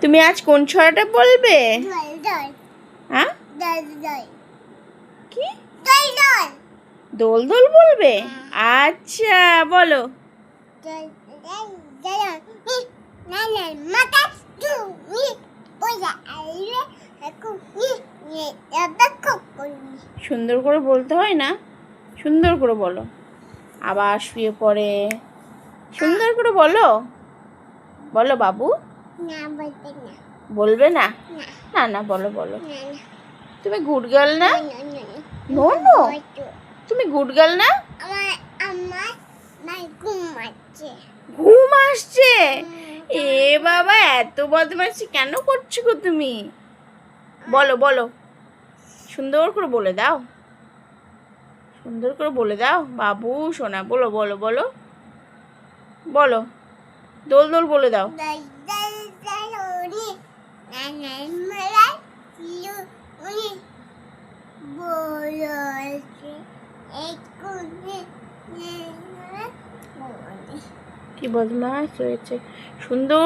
তুমি আজ কোন ছড়াটা বলবে? হ্যাঁ, কি দোল দোল বলবে? আচ্ছা, বলো। সুন্দর করে বলতে হয় না, সুন্দর করে বলো। আবার শুয়ে পড়ে, সুন্দর করে বলো। বলো বাবু। বলবে না? না না, বলো বলো। তুমি গুড গার্ল না? নো নো, তুমি গুড গার্ল না? ঘুম আসছে? এ বাবা, এত বদমাইশি কেন করছো গো তুমি? বলো বলো, সুন্দর করে বলে দাও, সুন্দর করে বলে দাও বাবু সোনা। বলো বলো বলো বলো, দোল দোল বলে দাও। কি বদমাশ হয়েছে, সুন্দর